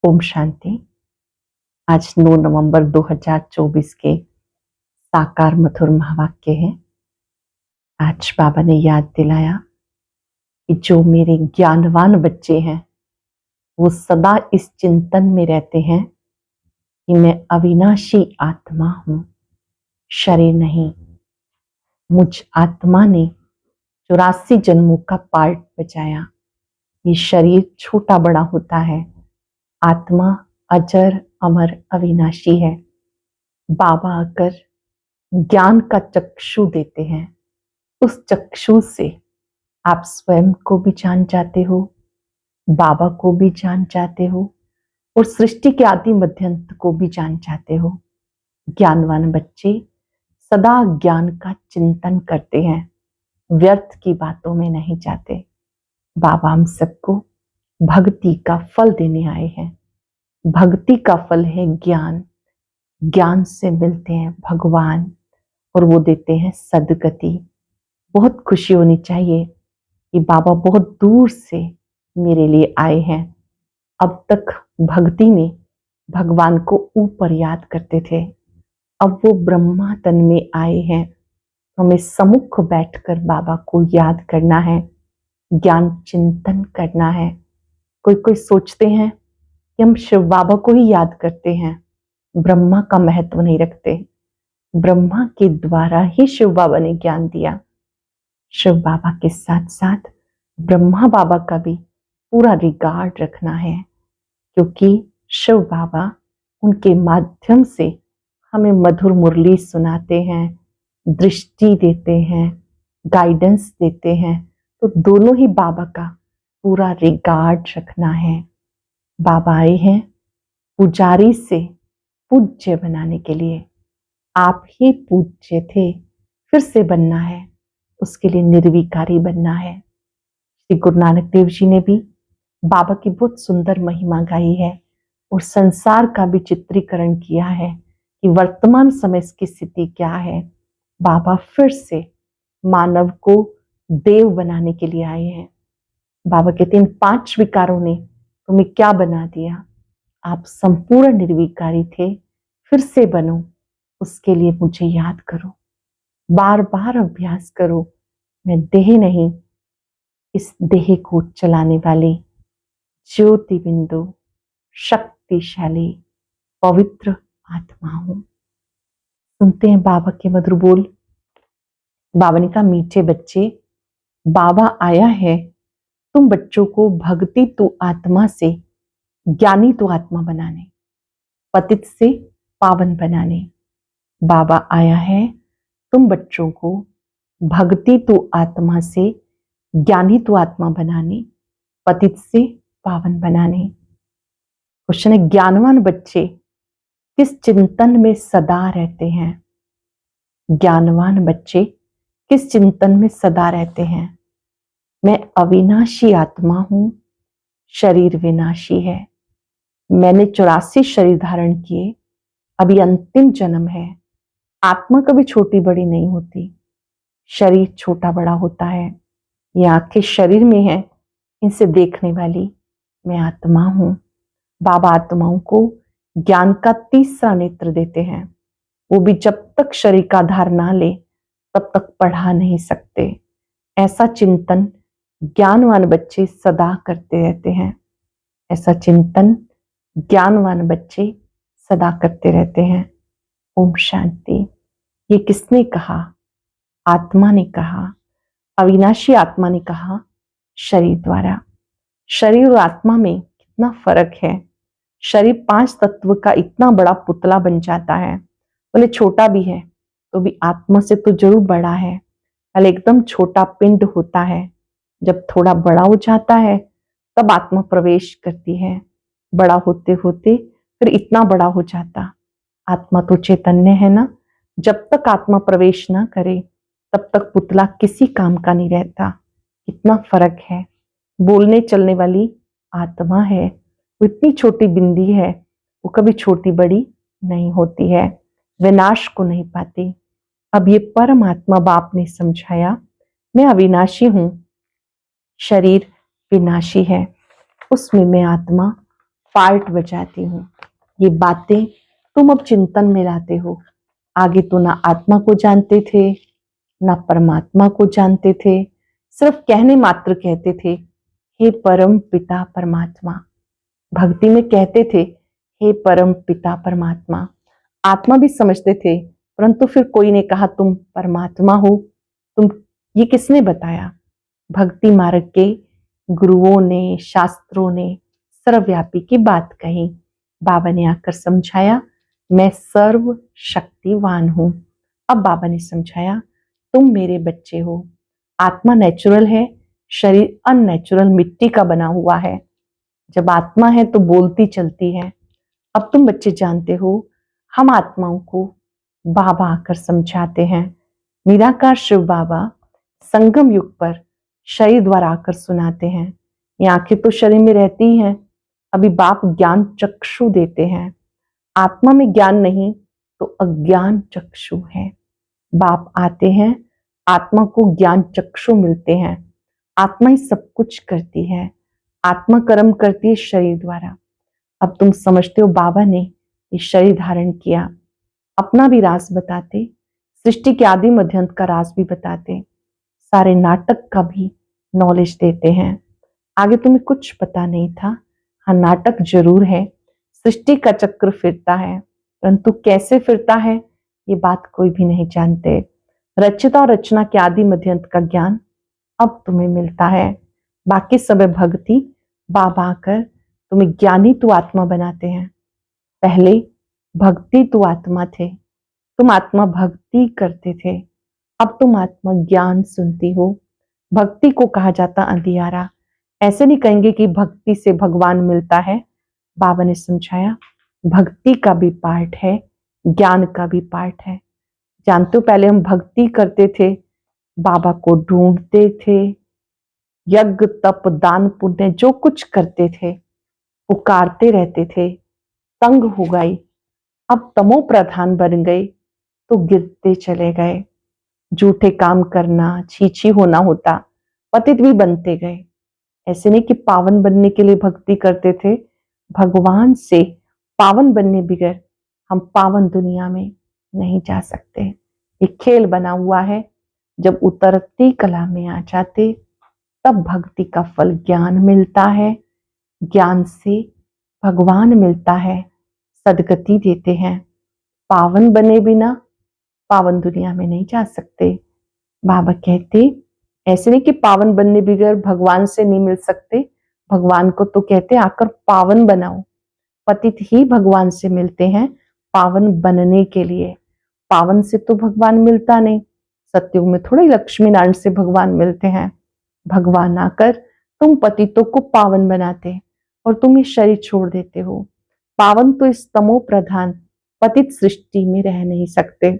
ओम शांति। आज 9 नवंबर 2024 के साकार मधुर महावाक्य है। आज बाबा ने याद दिलाया कि जो मेरे ज्ञानवान बच्चे हैं वो सदा इस चिंतन में रहते हैं कि मैं अविनाशी आत्मा हूं, शरीर नहीं। मुझ आत्मा ने 84 जन्मों का पार्ट बजाया। ये शरीर छोटा बड़ा होता है, आत्मा अजर अमर अविनाशी है। बाबा आकर ज्ञान का चक्षु देते हैं, उस चक्षु से आप स्वयं को भी जान जाते हो, बाबा को भी जान जाते हो और सृष्टि के आदि मध्यंत को भी जान जाते हो। ज्ञानवान बच्चे सदा ज्ञान का चिंतन करते हैं, व्यर्थ की बातों में नहीं जाते। बाबा हम सबको भक्ति का फल देने आए हैं। भक्ति का फल है ज्ञान। ज्ञान से मिलते हैं भगवान और वो देते हैं सद्गति। बहुत खुशी होनी चाहिए कि बाबा बहुत दूर से मेरे लिए आए हैं। अब तक भक्ति में भगवान को ऊपर याद करते थे, अब वो ब्रह्मा तन में आए हैं। हमें सम्मुख बैठकर बाबा को याद करना है, ज्ञान चिंतन करना है। कोई कोई सोचते हैं कि हम शिव बाबा को ही याद करते हैं, ब्रह्मा का महत्व नहीं रखते। ब्रह्मा के द्वारा ही शिव बाबा ने ज्ञान दिया। शिव बाबा के साथ साथ ब्रह्मा बाबा का भी पूरा रिगार्ड रखना है, क्योंकि शिव बाबा उनके माध्यम से हमें मधुर मुरली सुनाते हैं, दृष्टि देते हैं, गाइडेंस देते हैं। तो दोनों ही बाबा का पूरा रिगार्ड रखना है। बाबा आए हैं पुजारी से पूज्य बनाने के लिए। आप ही पूज्य थे, फिर से बनना है, उसके लिए निर्विकारी बनना है। श्री गुरु नानक देव जी ने भी बाबा की बहुत सुंदर महिमा गाई है और संसार का भी चित्रीकरण किया है कि वर्तमान समय की स्थिति क्या है। बाबा फिर से मानव को देव बनाने के लिए आए हैं। बाबा कहते हैं 5 विकारों ने तुम्हें क्या बना दिया, आप संपूर्ण निर्विकारी थे, फिर से बनो। उसके लिए मुझे याद करो, बार बार अभ्यास करो। मैं देह नहीं, इस देह को चलाने वाली ज्योति बिंदु शक्तिशाली पवित्र आत्मा हूं। सुनते हैं बाबा के मधुर बोल। बाबा ने कहा, मीठे बच्चे, बाबा आया है तुम बच्चों को भक्ति तु आत्मा से ज्ञानी तु आत्मा बनाने, पतित से पावन बनाने। बाबा आया है तुम बच्चों को भक्ति तु आत्मा से ज्ञानी तु आत्मा बनाने, पतित से पावन बनाने। क्वेश्चन है, ज्ञानवान बच्चे किस चिंतन में सदा रहते हैं? ज्ञानवान बच्चे किस चिंतन में सदा रहते हैं? मैं अविनाशी आत्मा हूं, शरीर विनाशी है। मैंने 84 शरीर धारण किए, अभी अंतिम जन्म है। आत्मा कभी छोटी बड़ी नहीं होती, शरीर छोटा बड़ा होता है। ये आंखें शरीर में है, इनसे देखने वाली मैं आत्मा हूं। बाबा आत्माओं को ज्ञान का तीसरा नेत्र देते हैं। वो भी जब तक शरीर का आधार ना ले तब तक पढ़ा नहीं सकते। ऐसा चिंतन ज्ञानवान बच्चे सदा करते रहते हैं। ऐसा चिंतन ज्ञानवान बच्चे सदा करते रहते हैं। ओम शांति। ये किसने कहा? आत्मा ने कहा, अविनाशी आत्मा ने कहा शरीर द्वारा। शरीर और आत्मा में कितना फर्क है। शरीर 5 तत्व का इतना बड़ा पुतला बन जाता है, भले छोटा भी है तो भी आत्मा से तो जरूर बड़ा है। पहले एकदम छोटा पिंड होता है, जब थोड़ा बड़ा हो जाता है तब आत्मा प्रवेश करती है। बड़ा होते होते फिर इतना बड़ा हो जाता। आत्मा तो चैतन्य है ना, जब तक आत्मा प्रवेश ना करे तब तक पुतला किसी काम का नहीं रहता। कितना फर्क है। बोलने चलने वाली आत्मा है, वो इतनी छोटी बिंदी है, वो कभी छोटी बड़ी नहीं होती है, विनाश को नहीं पाती। अब ये परमात्मा बाप ने समझाया, मैं अविनाशी हूं, शरीर विनाशी है, उसमें मैं आत्मा पार्ट बजाती हूँ। ये बातें तुम अब चिंतन में लाते हो। आगे तो ना आत्मा को जानते थे, ना परमात्मा को जानते थे, सिर्फ कहने मात्र कहते थे, हे परम पिता परमात्मा। भक्ति में कहते थे, हे परम पिता परमात्मा। आत्मा भी समझते थे, परंतु फिर कोई ने कहा तुम परमात्मा हो। तुम, ये किसने बताया? भक्ति मार्ग के गुरुओं ने, शास्त्रों ने सर्वव्यापी की बात कही। बाबा ने आकर समझाया, मैं सर्व शक्तिवान हूं। अब बाबा ने समझाया, तुम मेरे बच्चे हो। आत्मा नेचुरल है, शरीर अननेचुरल मिट्टी का बना हुआ है। जब आत्मा है तो बोलती चलती है। अब तुम बच्चे जानते हो, हम आत्माओं को बाबा आकर समझाते हैं। निराकार शिव बाबा संगम युग पर शरीर द्वारा आकर सुनाते हैं। ये आंखें तो शरीर में रहती हैं, अभी बाप ज्ञान चक्षु देते हैं। आत्मा में ज्ञान नहीं तो अज्ञान चक्षु है। बाप आते हैं, आत्मा को ज्ञान चक्षु मिलते हैं। आत्मा ही सब कुछ करती है, आत्मा कर्म करती है शरीर द्वारा। अब तुम समझते हो, बाबा ने ये शरीर धारण किया। अपना भी राज बताते, सृष्टि के आदि मध्यंत का राज भी बताते, सारे नाटक का भी नॉलेज देते हैं। आगे तुम्हें कुछ पता नहीं था। हाँ, नाटक जरूर है, सृष्टि का चक्र फिरता है, परंतु कैसे फिरता है ये बात कोई भी नहीं जानते। रचिता और रचना के आदि मध्यंत का ज्ञान अब तुम्हें मिलता है। बाकी सब भक्ति बाबा आकर तुम्हें ज्ञानी तू आत्मा बनाते हैं। पहले भक्ति तू आत्मा थे, तुम आत्मा भक्ति करते थे, अब तुम आत्मा ज्ञान सुनती हो। भक्ति को कहा जाता अंधियारा। ऐसे नहीं कहेंगे कि भक्ति से भगवान मिलता है। बाबा ने समझाया, भक्ति का भी पार्ट है, ज्ञान का भी पार्ट है। जानते हो, पहले हम भक्ति करते थे, बाबा को ढूंढते थे, यज्ञ तप दान पुण्य जो कुछ करते थे, पुकारते रहते थे, तंग हो गए। अब तमो प्रधान बन गए तो गिरते चले गए। झूठे काम करना, छीछी होना होता, पतित भी बनते गए। ऐसे नहीं कि पावन बनने के लिए भक्ति करते थे, भगवान से पावन बनने बगैर हम पावन दुनिया में नहीं जा सकते। ये खेल बना हुआ है। जब उतरती कला में आ जाते तब भक्ति का फल ज्ञान मिलता है, ज्ञान से भगवान मिलता है, सदगति देते हैं। पावन बने बिना पावन दुनिया में नहीं जा सकते। बाबा कहते, ऐसे नहीं कि पावन बनने बगैर भगवान से नहीं मिल सकते। भगवान को तो कहते आकर पावन बनाओ। पतित ही भगवान से मिलते हैं पावन बनने के लिए। पावन से तो भगवान मिलता नहीं। सतयुग में थोड़ा ही लक्ष्मी नारायण से भगवान मिलते हैं। भगवान आकर तुम पतितों को पावन बनाते और तुम ये शरीर छोड़ देते हो। पावन तो इस तमो प्रधान पतित सृष्टि में रह नहीं सकते।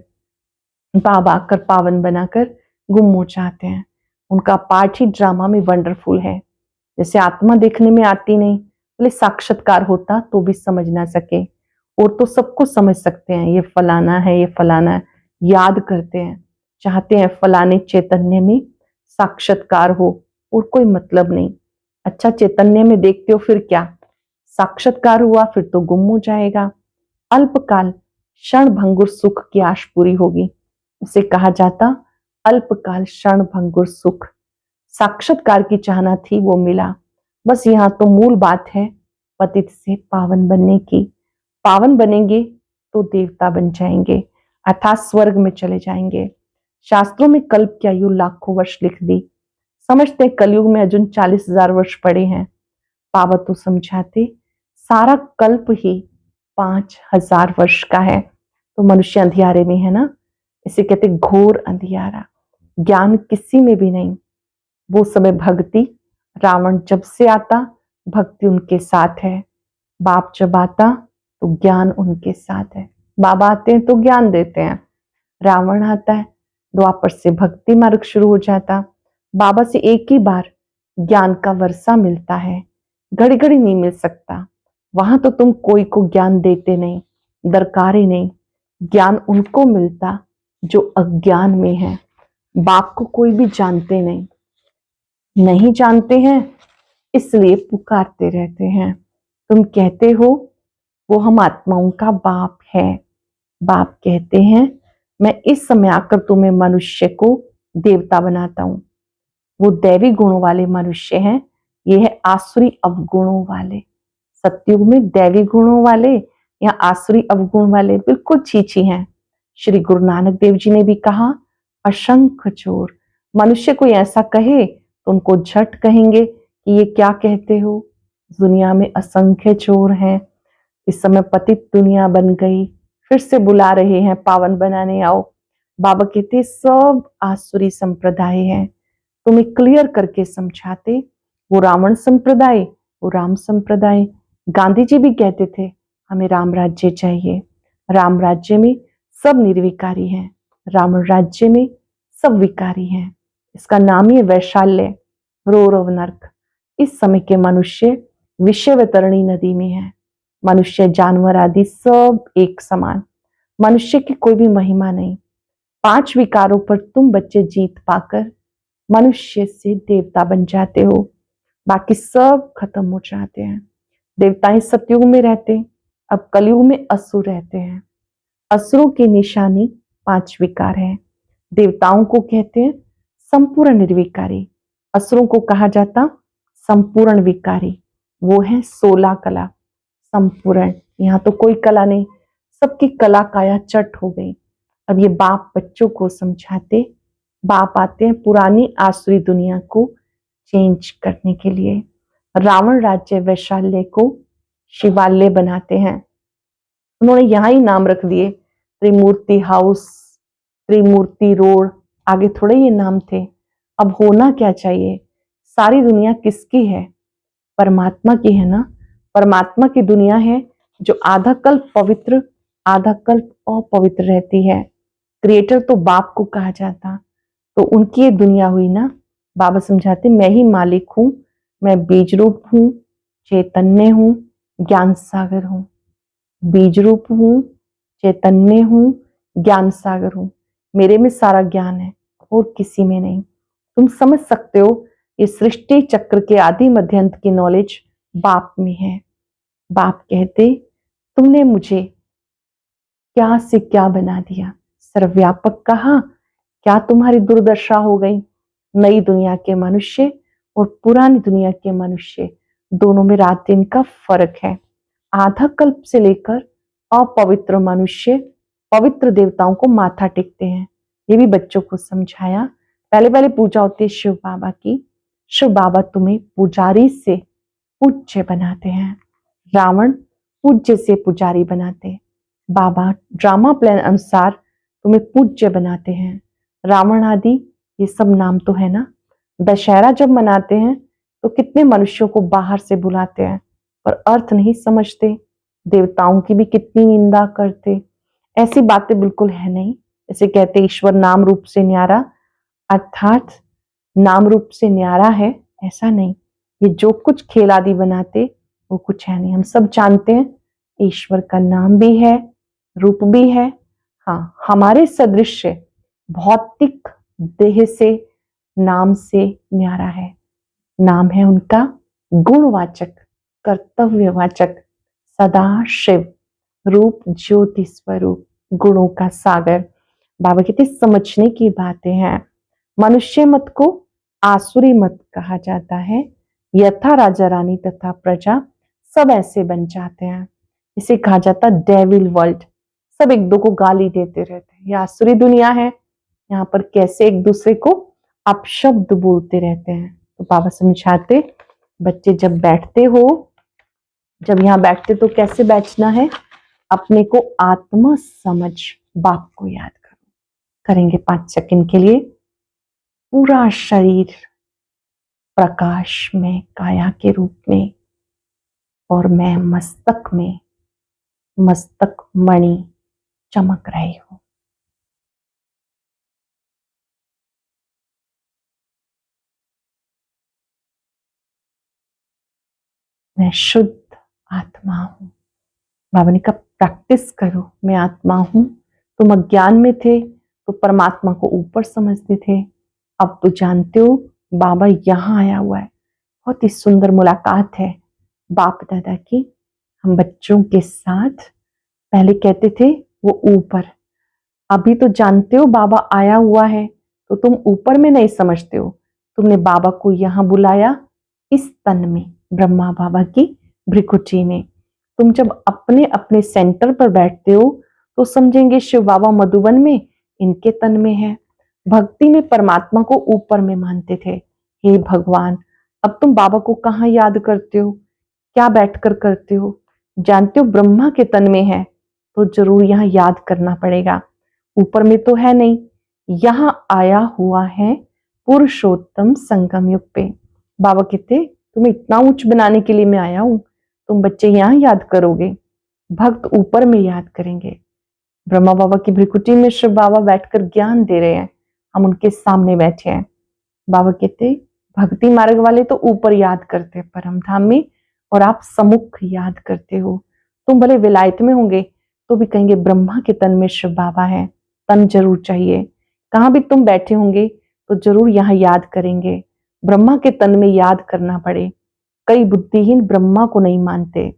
बाबा आकर पावन बनाकर गुम हो जाते हैं। उनका पार्ट ही ड्रामा में वंडरफुल है। जैसे आत्मा देखने में आती नहीं, बोले साक्षात्कार होता तो भी समझ ना सके, और तो सबको समझ सकते हैं, ये फलाना है, ये फलाना है, याद करते हैं, चाहते हैं फलाने चैतन्य में साक्षात्कार हो, और कोई मतलब नहीं। अच्छा, चैतन्य में देखते हो फिर क्या, साक्षात्कार हुआ फिर तो गुम हो जाएगा। अल्पकाल क्षण भंगुर सुख की आश पूरी होगी, उसे कहा जाता अल्पकाल क्षण भंगुर सुख। साक्षात्कार की चाहना थी, वो मिला। बस यहाँ तो मूल बात है पतित से पावन बनने की। पावन बनेंगे तो देवता बन जाएंगे, अर्थात स्वर्ग में चले जाएंगे। शास्त्रों में कल्प की आयु लाखों वर्ष लिख दी। समझते कलयुग में अर्जुन 40,000 वर्ष पड़े हैं। बाबा तो समझाते सारा कल्प ही 5,000 वर्ष का है। तो मनुष्य अंधियारे में है ना, इसे कहते घोर अंधियारा, ज्ञान किसी में भी नहीं। वो समय भक्ति, रावण जब से आता भक्ति उनके साथ है, बाप जब आता तो ज्ञान उनके साथ है। बाबा आते हैं तो ज्ञान देते हैं, रावण आता है, द्वापर से भक्ति मार्ग शुरू हो जाता। बाबा से एक ही बार ज्ञान का वर्षा मिलता है, घड़ी घड़ी नहीं मिल सकता। वहां तो तुम कोई को ज्ञान देते नहीं, दरकार ही नहीं। ज्ञान उनको मिलता जो अज्ञान में है। बाप को कोई भी जानते नहीं जानते हैं, इसलिए पुकारते रहते हैं। तुम कहते हो वो हम आत्माओं का बाप है। बाप कहते हैं मैं इस समय आकर तुम्हें मनुष्य को देवता बनाता हूं। वो दैवी गुणों वाले मनुष्य हैं, ये है आसुरी अवगुणों वाले। सतयुग में दैवी गुणों वाले या आसुरी अवगुण वाले बिल्कुल छीछी हैं। श्री गुरु नानक देव जी ने भी कहा, असंख्य चोर। मनुष्य कोई ऐसा कहे तो उनको झट कहेंगे कि ये क्या कहते हो, दुनिया में असंख्य चोर हैं। इस समय पतित दुनिया बन गई, फिर से बुला रहे हैं पावन बनाने आओ। बाबा कहते सब आसुरी संप्रदाय हैं। तुम्हें क्लियर करके समझाते, वो रावण संप्रदाय, वो राम संप्रदाय। गांधी जी भी कहते थे हमें राम राज्य चाहिए। राम राज्य में सब निर्विकारी हैं, रावण राज्य में सब विकारी हैं। इसका नाम ही वैशाल्य, रौरव नर्क। इस समय के मनुष्य विषयवतरणी नदी में है। मनुष्य जानवर आदि सब एक समान, मनुष्य की कोई भी महिमा नहीं। 5 विकारों पर तुम बच्चे जीत पाकर मनुष्य से देवता बन जाते हो, बाकी सब खत्म हो जाते हैं। देवताएं सतयुग में रहते, अब कलयुग में असुर रहते हैं। असुरों की निशानी 5 विकार है। देवताओं को कहते हैं संपूर्ण निर्विकारी, असुरों को कहा जाता संपूर्ण विकारी। वो है 16 कला संपूर्ण। यहाँ तो कोई कला नहीं, सबकी कला काया चट हो गई। अब ये बाप बच्चों को समझाते, बाप आते हैं पुरानी आसुरी दुनिया को चेंज करने के लिए। रावण राज्य वैशाल्य को शिवालय बनाते हैं। उन्होंने यहाँ ही नाम रख दिए, त्रिमूर्ति हाउस, त्रिमूर्ति रोड। आगे थोड़े ये नाम थे। अब होना क्या चाहिए, सारी दुनिया किसकी है, परमात्मा की है ना। परमात्मा की दुनिया है जो आधा कल्प पवित्र आधा कल्प अपवित्र रहती है। क्रिएटर तो बाप को कहा जाता, तो उनकी ये दुनिया हुई ना। बाबा समझाते मैं ही मालिक हूं, मैं बीज रूप हूं, चैतन्य हूं, ज्ञान सागर हूं। बीज रूप हूं, चैतन्य हूं, ज्ञान सागर हूं। मेरे में सारा ज्ञान है और किसी में नहीं। तुम समझ सकते हो ये सृष्टि चक्र के आदि मध्य अंत की नॉलेज बाप में है। बाप कहते तुमने मुझे क्या से क्या बना दिया, सर्वव्यापक कहा, क्या तुम्हारी दुर्दशा हो गई। नई दुनिया के मनुष्य और पुरानी दुनिया के मनुष्य दोनों में रात दिन का फर्क है। आधा कल्प से लेकर अपवित्र मनुष्य पवित्र देवताओं को माथा टेकते हैं। ये भी बच्चों को समझाया। पहले पहले पूजा होती है शिव बाबा की। शिव बाबा तुम्हें पुजारी से पूज्य बनाते हैं, रावण पूज्य से पुजारी बनाते हैं। बाबा ड्रामा प्लान अनुसार तुम्हें पूज्य बनाते हैं। रावण आदि ये सब नाम तो है ना। दशहरा जब मनाते हैं तो कितने मनुष्यों को बाहर से बुलाते हैं, पर अर्थ नहीं समझते। देवताओं की भी कितनी निंदा करते। ऐसी बातें बिल्कुल है नहीं। जैसे कहते ईश्वर नाम रूप से न्यारा, अर्थात नाम रूप से न्यारा है, ऐसा नहीं। ये जो कुछ खेल आदि बनाते वो कुछ है नहीं। हम सब जानते हैं ईश्वर का नाम भी है, रूप भी है। हाँ, हमारे सदृश भौतिक देह से नाम से न्यारा है। नाम है उनका गुणवाचक, कर्तव्यवाचक, सदा शिव, रूप ज्योति स्वरूप, गुणों का सागर। बाबा कहते समझने की बातें हैं। मनुष्य मत को आसुरी मत कहा जाता है। यथा राजा रानी तथा प्रजा सब ऐसे बन जाते हैं। इसे कहा जाता डेविल वर्ल्ड। सब एक दो को गाली देते रहते हैं। यह आसुरी दुनिया है, यहाँ पर कैसे एक दूसरे को अपशब्द बोलते रहते हैं। तो बाबा समझाते बच्चे जब बैठते हो, जब यहाँ बैठते तो कैसे बैठना है, अपने को आत्मा समझ बाप को याद करो। करेंगे 5 सेकंड के लिए। पूरा शरीर प्रकाश में, काया के रूप में, और मैं मस्तक में, मस्तक मणि चमक रही हूं। मैं शुद्ध आत्मा हूं। बाबा ने कहा प्रैक्टिस करो, मैं आत्मा हूं। तुम अज्ञान में थे तो परमात्मा को ऊपर समझते थे, अब तो जानते हो बाबा यहां आया हुआ है। बहुत ही सुंदर मुलाकात है बाप दादा की। हम बच्चों के साथ पहले कहते थे वो ऊपर, अभी तो जानते हो बाबा आया हुआ है, तो तुम ऊपर में नहीं समझते हो। तुमने बाबा को यहां बुलाया इस तन में, ब्रह्मा बाबा की भ्रिकुटी में। तुम जब अपने अपने सेंटर पर बैठते हो तो समझेंगे शिव बाबा मधुबन में इनके तन में है। भक्ति में परमात्मा को ऊपर में मानते थे। हे भगवान, अब तुम बाबा को कहाँ याद करते हो, क्या बैठकर करते हो? जानते हो ब्रह्मा के तन में है, तो जरूर यहाँ याद करना पड़ेगा। ऊपर में तो है नहीं, यहाँ आया हुआ है पुरुषोत्तम संगम युग पे। बाबा कहते तुम्हें इतना ऊंच बनाने के लिए मैं आया हूं, तुम बच्चे यहाँ याद करोगे, भक्त ऊपर में याद करेंगे। ब्रह्मा बाबा की भ्रिकुटी में शिव बाबा बैठकर ज्ञान दे रहे हैं, हम उनके सामने बैठे हैं। बाबा कहते भक्ति मार्ग वाले तो ऊपर याद करते हैं परम धाम में, और आप सम्मुख याद करते हो। तुम भले विलायत में होंगे तो भी कहेंगे ब्रह्मा के तन में शिव बाबा है, तन जरूर चाहिए। कहाँ भी तुम बैठे होंगे तो जरूर यहाँ याद करेंगे, ब्रह्मा के तन में याद करना पड़े। कई बुद्धिहीन ब्रह्मा को नहीं मानते।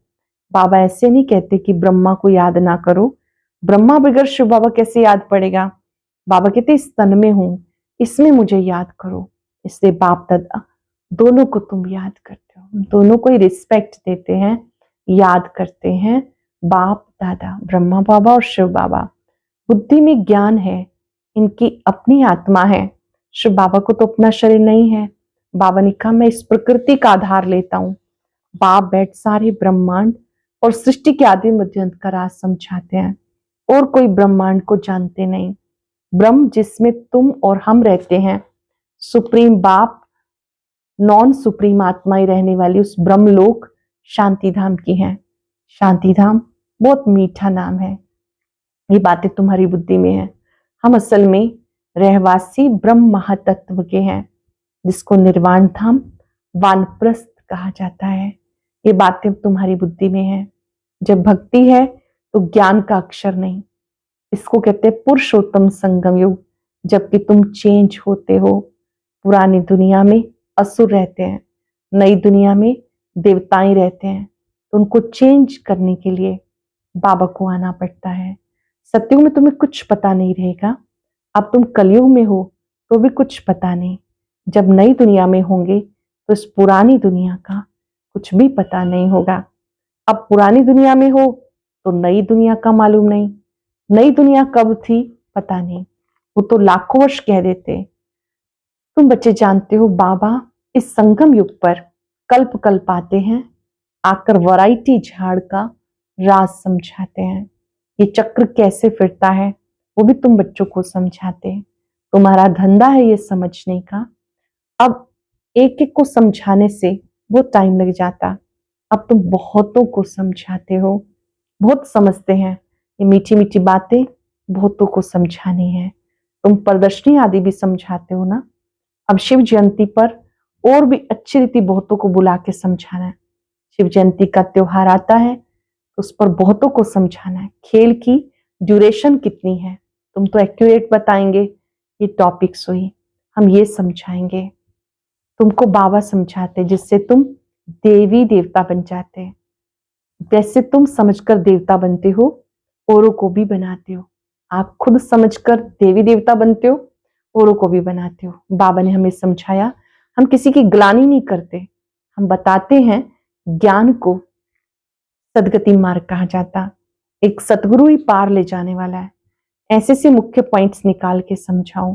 बाबा ऐसे नहीं कहते कि ब्रह्मा को याद ना करो, ब्रह्मा बगैर शिव बाबा कैसे याद पड़ेगा। बाबा कहते इस तन में हूं, इसमें मुझे याद करो। इसलिए बाप दादा दोनों को तुम याद करते हो, दोनों को ही रिस्पेक्ट देते हैं, याद करते हैं। बाप दादा ब्रह्मा बाबा और शिव बाबा, बुद्धि में ज्ञान है, इनकी अपनी आत्मा है। शिव बाबा को तो अपना शरीर नहीं है। बाबा ने कहा मैं इस प्रकृति का आधार लेता हूं। बाप बैठ सारे ब्रह्मांड और सृष्टि के आदि मध्य अंत का राज समझाते हैं, और कोई ब्रह्मांड को जानते नहीं। ब्रह्म जिसमें तुम और हम रहते हैं, सुप्रीम बाप नॉन सुप्रीम आत्मा ही रहने वाली उस ब्रह्मलोक शांति धाम की है। शांति धाम बहुत मीठा नाम है, ये बातें तुम्हारी बुद्धि में है। हम असल में रहवासी ब्रह्म महातत्व के हैं, जिसको निर्वाण धाम वानप्रस्थ कहा जाता है। ये बातें तुम्हारी बुद्धि में है। जब भक्ति है तो ज्ञान का अक्षर नहीं, इसको कहते हैं पुरुषोत्तम संगम युग। जबकि तुम चेंज होते हो, पुरानी दुनिया में असुर रहते हैं, नई दुनिया में देवताएं रहते हैं, तो उनको चेंज करने के लिए बाबा को आना पड़ता है। सत्युग में तुम्हें कुछ पता नहीं रहेगा, अब तुम कलयुग में हो तो भी कुछ पता नहीं। जब नई दुनिया में होंगे तो इस पुरानी दुनिया का कुछ भी पता नहीं होगा। अब पुरानी दुनिया में हो तो नई दुनिया का मालूम नहीं, नई दुनिया कब थी पता नहीं, वो तो लाखों वर्ष कह देते। तुम बच्चे जानते हो बाबा इस संगम युग पर कल्प कल्प आते हैं, आकर वैरायटी झाड़ का राज समझाते हैं। ये चक्र कैसे फिरता है वो भी तुम बच्चों को समझाते हैं। तुम्हारा धंधा है ये समझने का। अब एक एक को समझाने से बहुत टाइम लग जाता, अब तुम बहुतों को समझाते हो, बहुत समझते हैं। ये मीठी मीठी बातें बहुतों को समझानी है। तुम प्रदर्शनी आदि भी समझाते हो ना, अब शिव जयंती पर और भी अच्छी रीति बहुतों को बुला के समझाना है। शिव जयंती का त्योहार आता है तो उस पर बहुतों को समझाना है। खेल की ड्यूरेशन कितनी है तुम तो एक्यूरेट बताएंगे, ये टॉपिक्स हुई, हम ये समझाएंगे। तुमको बाबा समझाते जिससे तुम देवी देवता बन जाते हैं। वैसे तुम समझकर देवता बनते हो, औरों को भी बनाते हो। आप खुद समझकर देवी देवता बनते हो, औरों को भी बनाते हो। बाबा ने हमें समझाया, हम किसी की ग्लानि नहीं करते, हम बताते हैं ज्ञान को सदगति मार्ग कहा जाता। एक सतगुरु ही पार ले जाने वाला है। ऐसे से मुख्य पॉइंट्स निकाल के समझाऊं।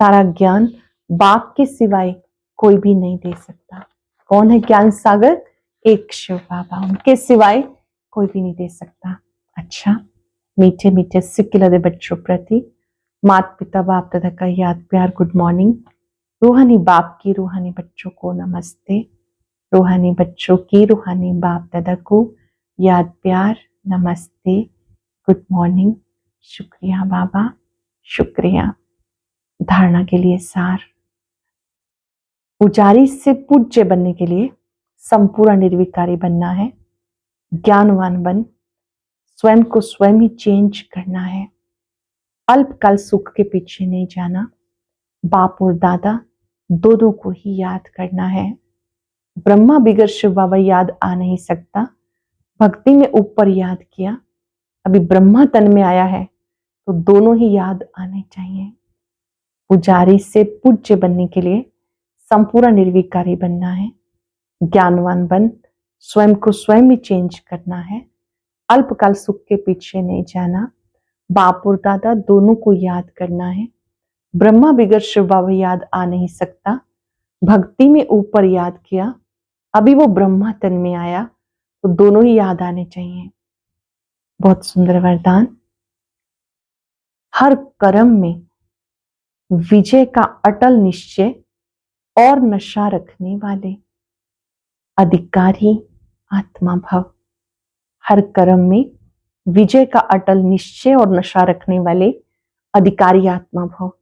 सारा ज्ञान बाप के सिवाय कोई भी नहीं दे सकता। कौन है ज्ञान सागर? एक शिव बाबा, उनके सिवाय कोई भी नहीं दे सकता। अच्छा, मीठे मीठे सिक्किलदे बच्चों प्रति माता पिता बाप दादा का याद प्यार गुड मॉर्निंग। रूहानी बाप की रूहानी बच्चों को नमस्ते। रूहानी बच्चों की रूहानी बाप दादा को याद प्यार नमस्ते गुड मॉर्निंग। शुक्रिया बाबा, शुक्रिया। धारणा के लिए सार, पुजारी से पूज्य बनने के लिए संपूर्ण निर्विकारी बनना है। ज्ञानवान बन स्वयं को स्वयं ही चेंज करना है। अल्पकाल सुख के पीछे नहीं जाना। बाप और दादा दोनों को ही याद करना है। ब्रह्मा बिगर शिव बाबा याद आ नहीं सकता। भक्ति में ऊपर याद किया, अभी ब्रह्मा तन में आया है तो दोनों ही याद आने चाहिए। पुजारी से पूज्य बनने के लिए संपूर्ण निर्विकारी बनना है, ज्ञानवान बन स्वयं को स्वयं ही चेंज करना है, अल्पकाल सुख के पीछे नहीं जाना, बाप और दादा दोनों को याद करना है। ब्रह्मा बिगर शिव बाबा याद आ नहीं सकता। भक्ति में ऊपर याद किया, अभी वो ब्रह्मा तन में आया तो दोनों ही याद आने चाहिए। बहुत सुंदर वरदान। हर कर्म में विजय का अटल निश्चय और नशा रखने वाले अधिकारी आत्मा भव। हर कर्म में विजय का अटल निश्चय और नशा रखने वाले अधिकारी आत्मा भव।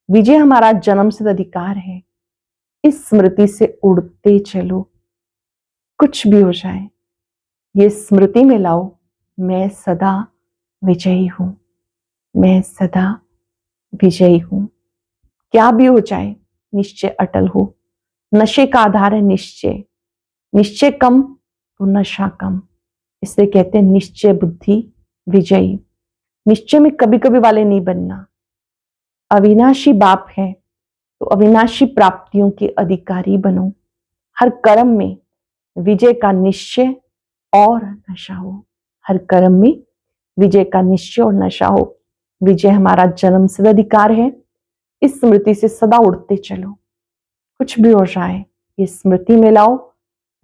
विजय हमारा जन्म सिद्ध अधिकार है। इस स्मृति से उड़ते चलो, कुछ भी हो जाए ये स्मृति में लाओ, मैं सदा विजयी हूं, मैं सदा विजयी हूं। क्या भी हो जाए निश्चय अटल हो। नशे का आधार है निश्चय, निश्चय कम तो नशा कम, इसलिए कहते हैं निश्चय बुद्धि विजयी। निश्चय में कभी कभी वाले नहीं बनना। अविनाशी बाप है तो अविनाशी प्राप्तियों के अधिकारी बनो। हर कर्म में विजय का निश्चय और नशा हो। हर कर्म में विजय का निश्चय और नशा हो। विजय हमारा जन्म सिद्ध अधिकार है। इस स्मृति से सदा उड़ते चलो, कुछ भी हो जाए ये स्मृति में लाओ,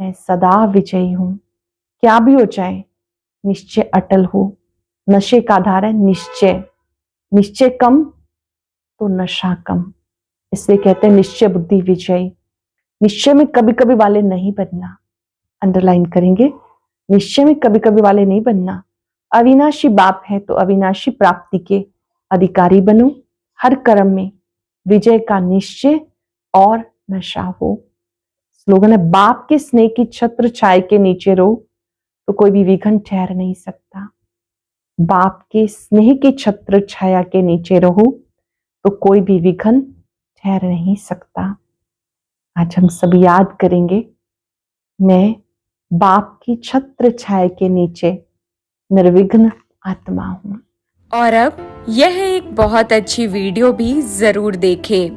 मैं सदा विजयी हूं। क्या भी हो जाए निश्चय अटल हो। नशे का आधार है निश्चय, निश्चय कम तो नशा कम, इसलिए कहते हैं निश्चय बुद्धि विजयी। निश्चय में कभी कभी वाले नहीं बनना, अंडरलाइन करेंगे, निश्चय में कभी कभी वाले नहीं बनना। अविनाशी बाप है तो अविनाशी प्राप्ति के अधिकारी बनो। हर कर्म में विजय का निश्चय और नशा हो। स्लोगन है, बाप के स्नेह की छत्र छाया के नीचे रहो तो कोई भी विघ्न ठहर नहीं सकता। बाप के स्नेह की छत्र छाया के नीचे रहो तो कोई भी विघ्न ठहर नहीं सकता। आज हम सब याद करेंगे, मैं बाप की छत्र छाया के नीचे निर्विघ्न आत्मा हूं। और अब यह एक बहुत अच्छी वीडियो भी जरूर देखें।